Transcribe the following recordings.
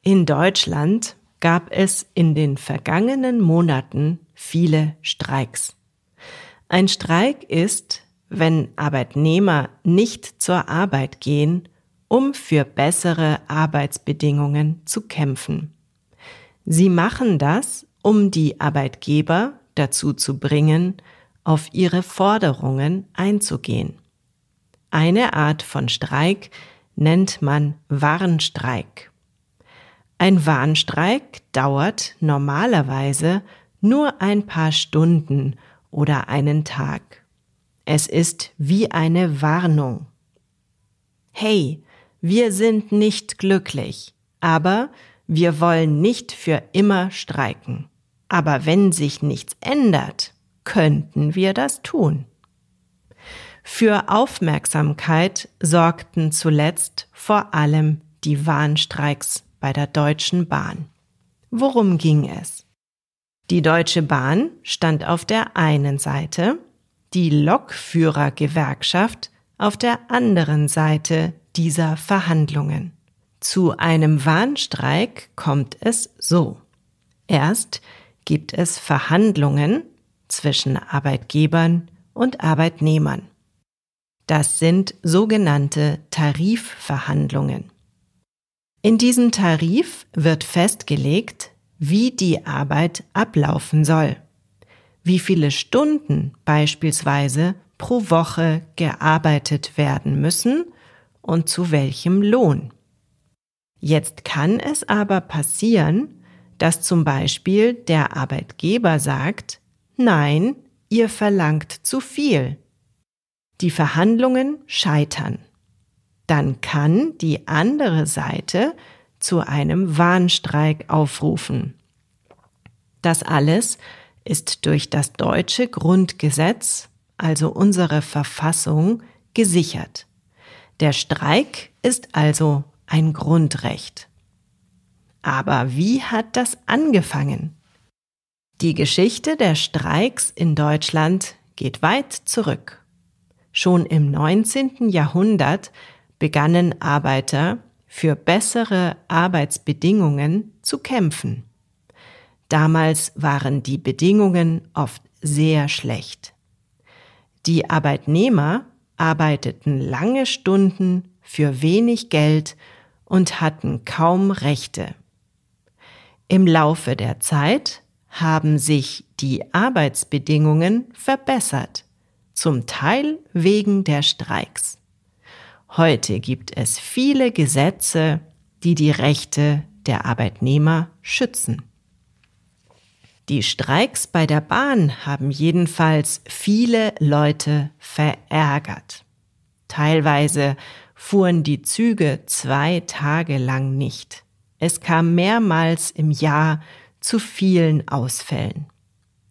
In Deutschland gab es in den vergangenen Monaten viele Streiks. Ein Streik ist, wenn Arbeitnehmer nicht zur Arbeit gehen, um für bessere Arbeitsbedingungen zu kämpfen. Sie machen das, um die Arbeitgeber dazu zu bringen, auf ihre Forderungen einzugehen. Eine Art von Streik nennt man Warnstreik. Ein Warnstreik dauert normalerweise nur ein paar Stunden oder einen Tag. Es ist wie eine Warnung. Hey, wir sind nicht glücklich, aber wir wollen nicht für immer streiken. Aber wenn sich nichts ändert, könnten wir das tun. Für Aufmerksamkeit sorgten zuletzt vor allem die Warnstreiks bei der Deutschen Bahn. Worum ging es? Die Deutsche Bahn stand auf der einen Seite, die Lokführergewerkschaft auf der anderen Seite dieser Verhandlungen. Zu einem Warnstreik kommt es so. Erst gibt es Verhandlungen zwischen Arbeitgebern und Arbeitnehmern. Das sind sogenannte Tarifverhandlungen. In diesem Tarif wird festgelegt, wie die Arbeit ablaufen soll, wie viele Stunden beispielsweise pro Woche gearbeitet werden müssen und zu welchem Lohn. Jetzt kann es aber passieren, dass zum Beispiel der Arbeitgeber sagt, nein, ihr verlangt zu viel. Die Verhandlungen scheitern. Dann kann die andere Seite zu einem Warnstreik aufrufen. Das alles ist durch das deutsche Grundgesetz, also unsere Verfassung, gesichert. Der Streik ist also ein Grundrecht. Aber wie hat das angefangen? Die Geschichte der Streiks in Deutschland geht weit zurück. Schon im 19. Jahrhundert begannen Arbeiter für bessere Arbeitsbedingungen zu kämpfen. Damals waren die Bedingungen oft sehr schlecht. Die Arbeitnehmer arbeiteten lange Stunden für wenig Geld und hatten kaum Rechte. Im Laufe der Zeit haben sich die Arbeitsbedingungen verbessert, zum Teil wegen der Streiks. Heute gibt es viele Gesetze, die die Rechte der Arbeitnehmer schützen. Die Streiks bei der Bahn haben jedenfalls viele Leute verärgert. Teilweise fuhren die Züge 2 Tage lang nicht. Es kam mehrmals im Jahr zu vielen Ausfällen.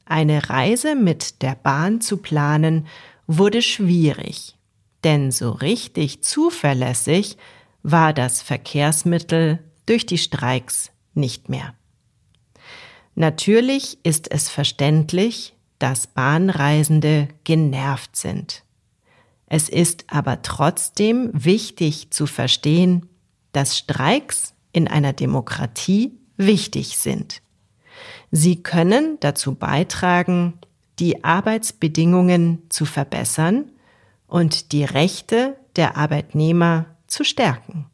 Eine Reise mit der Bahn zu planen, wurde schwierig, denn so richtig zuverlässig war das Verkehrsmittel durch die Streiks nicht mehr. Natürlich ist es verständlich, dass Bahnreisende genervt sind. Es ist aber trotzdem wichtig zu verstehen, dass Streiks in einer Demokratie wichtig sind. Sie können dazu beitragen, die Arbeitsbedingungen zu verbessern und die Rechte der Arbeitnehmer zu stärken.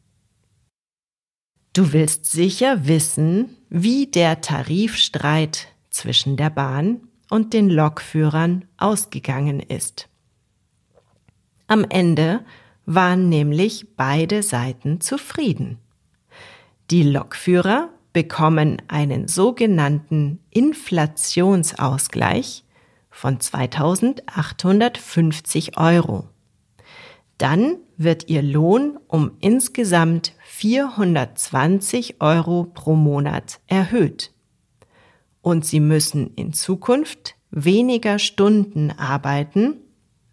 Du willst sicher wissen, wie der Tarifstreit zwischen der Bahn und den Lokführern ausgegangen ist. Am Ende waren nämlich beide Seiten zufrieden. Die Lokführer bekommen einen sogenannten Inflationsausgleich von 2.850 €. Dann wird ihr Lohn um insgesamt 420 € pro Monat erhöht. Und sie müssen in Zukunft weniger Stunden arbeiten,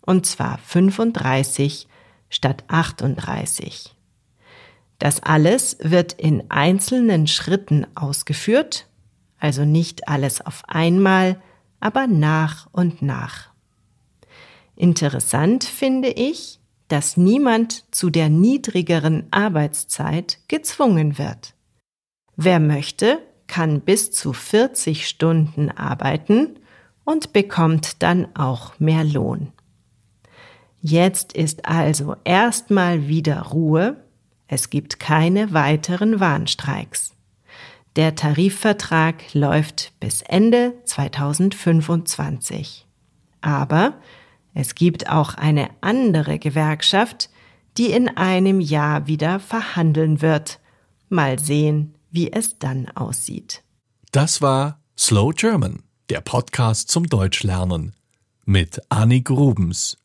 und zwar 35 statt 38. Das alles wird in einzelnen Schritten ausgeführt, also nicht alles auf einmal, aber nach und nach. Interessant finde ich, dass niemand zu der niedrigeren Arbeitszeit gezwungen wird. Wer möchte, kann bis zu 40 Stunden arbeiten und bekommt dann auch mehr Lohn. Jetzt ist also erstmal wieder Ruhe. Es gibt keine weiteren Warnstreiks. Der Tarifvertrag läuft bis Ende 2025. Aber es gibt auch eine andere Gewerkschaft, die in einem Jahr wieder verhandeln wird. Mal sehen, wie es dann aussieht. Das war Slow German, der Podcast zum Deutschlernen mit Annik Rubens.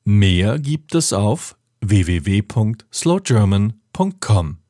Mehr gibt es auf www.slowgerman.com.